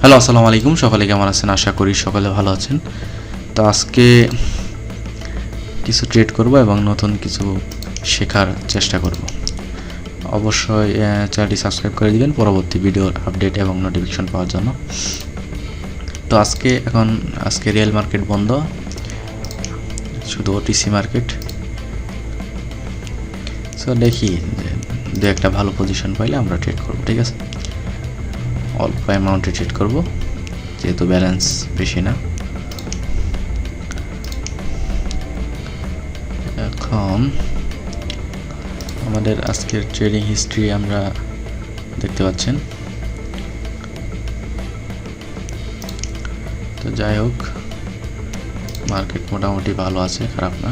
Hello, আসসালামু আলাইকুম। সকলে কেমন আছেন? আশা করি সকলে ভালো আছেন। তো আজকে কিছু ট্রেড করব এবং নতুন কিছু শেখার চেষ্টা করব। অবশ্যই চ্যানেলটি সাবস্ক্রাইব করে দিবেন পরবর্তী ভিডিওর আপডেট এবং নোটিফিকেশন পাওয়ার জন্য। তো আজকে রিয়েল মার্কেট বন্ধ, শুধু ওটিসি মার্কেট। সো দেখি যে দু একটা ভালো পজিশন পাইলে আমরা ট্রেড করব, ঠিক আছে? অল্প অ্যামাউন্টে ট্রেড করব, যেহেতু ব্যালেন্স বেশি না। এখন আমাদের আজকের ট্রেডিং হিস্ট্রি আমরা দেখতে পাচ্ছেন। তো যাই হোক, মার্কেট মোটামুটি ভালো আছে, খারাপ না।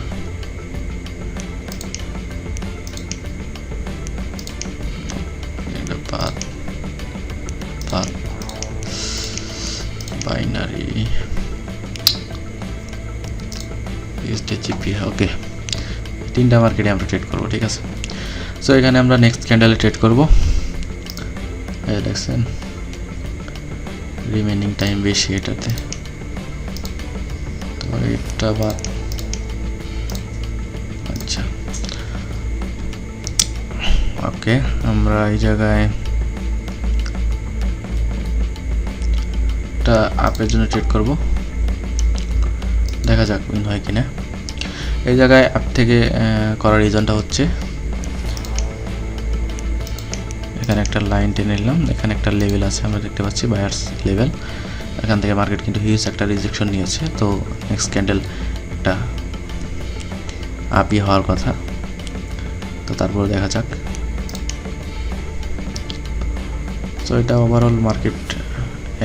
বাইনারি এসটিজিপি, ওকে, তিনটা মার্কেটে আমরা ট্রেড করব, ঠিক আছে? সো এখানে আমরা নেক্সট ক্যান্ডেলে ট্রেড করব। এই দেখছেন রিমেনিং টাইম বেশি এটাতে, তো এটা বাদ। আচ্ছা, ওকে, আমরা এই জায়গায় একটা আপের জন্য ট্রেড করব, দেখা যাক উইন হয় কিনা। এই জায়গায় আপ থেকে করার রিজনটা হচ্ছে এখানে একটা লাইন টেনে নিলাম, এখানে একটা লেভেল আছে আমরা দেখতে পাচ্ছি, বায়ার্স লেভেল। এখান থেকে মার্কেট কিন্তু হিউজ একটা রিজেকশন নিয়েছে, তো নেক্সট ক্যান্ডেল একটা আপই হওয়ার কথা। তো তারপর দেখা যাক। তো এটা ওভারঅল মার্কেট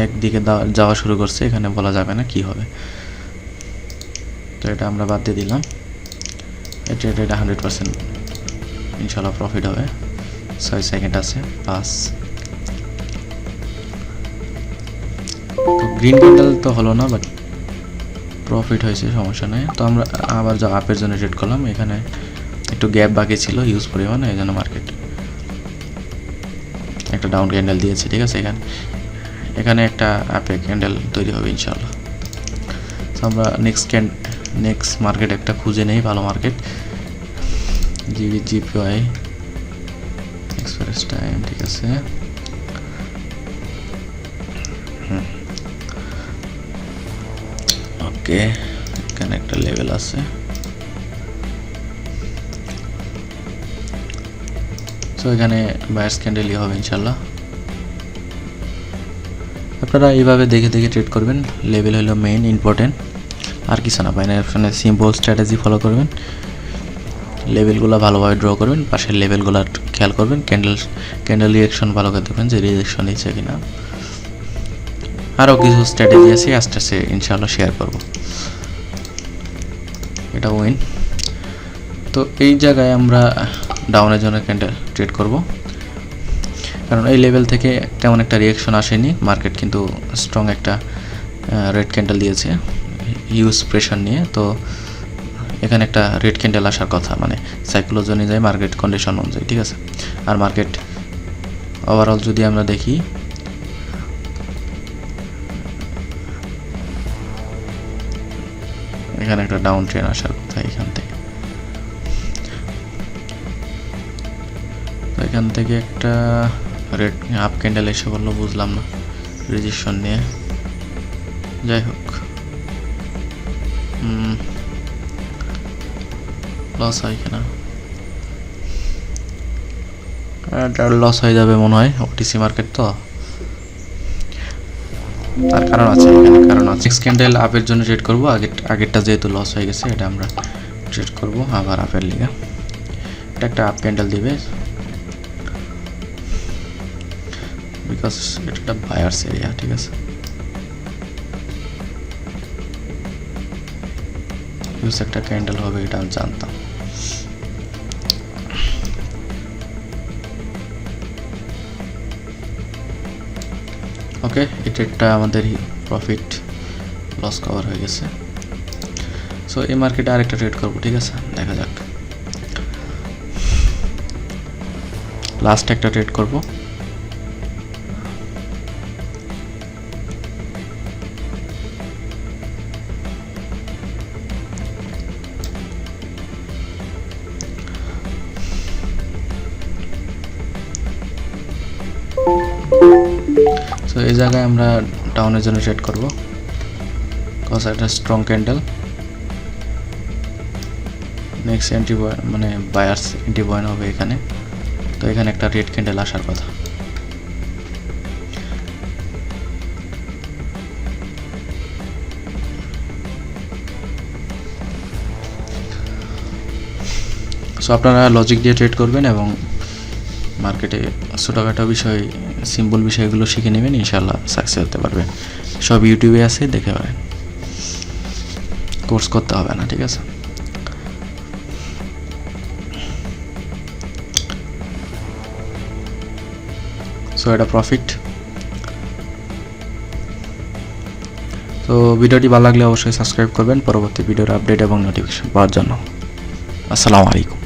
একদিকে যাওয়া শুরু করছে, এখানে বলা যাবে না কি হবে। তো এটা আমরা বাদ দিয়ে দিলাম। এটা 100% ইনশাল্লাহ প্রফিট হবে। 6 সেকেন্ড আছে, 5। তো গ্রিন ক্যান্ডেল তো হলো না, বাট প্রফিট হয়েছে, সমস্যা নেই। তো আমরা আবার যা আপের জন্য ট্রেড করলাম, এখানে একটু গ্যাপ বাকি ছিল হিউজ পরিমাণে, এই জন্য মার্কেট একটা ডাউন ক্যান্ডেল দিয়েছে, ঠিক আছে? এখানে একটা আপে ক্যান্ডেল তৈরি হবে ইনশাল্লাহ। তো আমরা নেক্সট মার্কেট একটা খুঁজে নেই, ভালো মার্কেট। জিপিওয়াই এক্সপ্রেস টাইম, ঠিক আছে। ওকে, এখানে একটা লেভেল আছে। তো এখানে বায়ার্স ক্যান্ডেলই হবে ইনশাল্লাহ। আপনারা এইভাবে দেখে দেখে ট্রেড করবেন, লেভেল হলো মেইন ইম্পর্টেন্ট, আর কিছু না। বাইনারি অপশনে সিম্পল স্ট্র্যাটেজি ফলো করবেন, লেভেলগুলো ভালোভাবে ড্র করবেন, পাশের লেভেলগুলো খেয়াল করবেন, ক্যান্ডেল রিঅ্যাকশন ভালো করে দেখবেন যে রিজেকশন নিচ্ছে কিনা। আরও কিছু স্ট্র্যাটেজি আছে, আস্তে আস্তে ইনশাআল্লাহ শেয়ার করব। এটা উইন। তো এই জায়গায় আমরা ডাউনের জন্য ক্যান্ডেল ট্রেড করব, কারণ এই লেভেল থেকে তেমন একটা রিঅ্যাকশন আসেনি। মার্কেট কিন্তু স্ট্রং একটা রেড ক্যান্ডেল দিয়েছে হিউজ প্রেশার নিয়ে। তো এখানে একটা রেড ক্যান্ডেল আসার কথা, মানে সাইকোলজি অনুযায়ী, মার্কেট কন্ডিশন অনুযায়ী, ঠিক আছে? আর মার্কেট ওভারঅল যদি আমরা দেখি, এখানে একটা ডাউন ট্রেন আসার কথা এখান থেকে। তো এখান থেকে একটা রেড আপ ক্যান্ডেল এসে বললো, বুঝলাম না রেজিস্ট্রেশন নিয়ে। যাই হোক, লস হয় কিনা, লস হয়ে যাবে মনে হয়, ওটিসি মার্কেট তো। তার কারণ আছে, এখানে কারণ আছে। নেক্সট ক্যান্ডেল আপের জন্য ট্রেড করবো, আগেরটা যেহেতু লস হয়ে গেছে, এটা আমরা ট্রেড করবো আবার আপের লিগে। এটা একটা আপ ক্যান্ডেল দিবে, বিকজ এটা একটা বায়ার্স এরিয়া, ঠিক আছে? হিউজ একটা ক্যান্ডেল হবে, এটা আমি জানতাম। ওকে, এটা আমাদের প্রফিট লস কভার হয়ে গেছে। সো এই মার্কেটে আরেকটা ট্রেড করবো, ঠিক আছে? দেখা যাক। লাস্ট একটা ট্রেড করব, সো এই জায়গায় আমরা ডাউনের জন্য ট্রেড করব, কজ একটা স্ট্রং ক্যান্ডেল। নেক্সট এন্ট্রি মানে বায়ার্স এন্ট্রি পয়েন্ট হবে এখানে। তো এখানে একটা রেড ক্যান্ডেল আসার কথা। সো আপনারা লজিক দিয়ে ট্রেড করবেন এবং মার্কেটে ছোটোখাটো বিষয়, সিম্পল বিষয়গুলো শিখে নেবেন, ইনশাআল্লাহ সাকসেস হতে পারবেন। সব ইউটিউবে আছে, দেখে পারেন, কোর্স করতে হবে না, ঠিক আছে। সো এটা প্রফিট। তো ভিডিওটি ভালো লাগলে অবশ্যই সাবস্ক্রাইব করবেন পরবর্তী ভিডিওর আপডেট এবং নোটিফিকেশন পাওয়ার জন্য। আসসালামু আলাইকুম।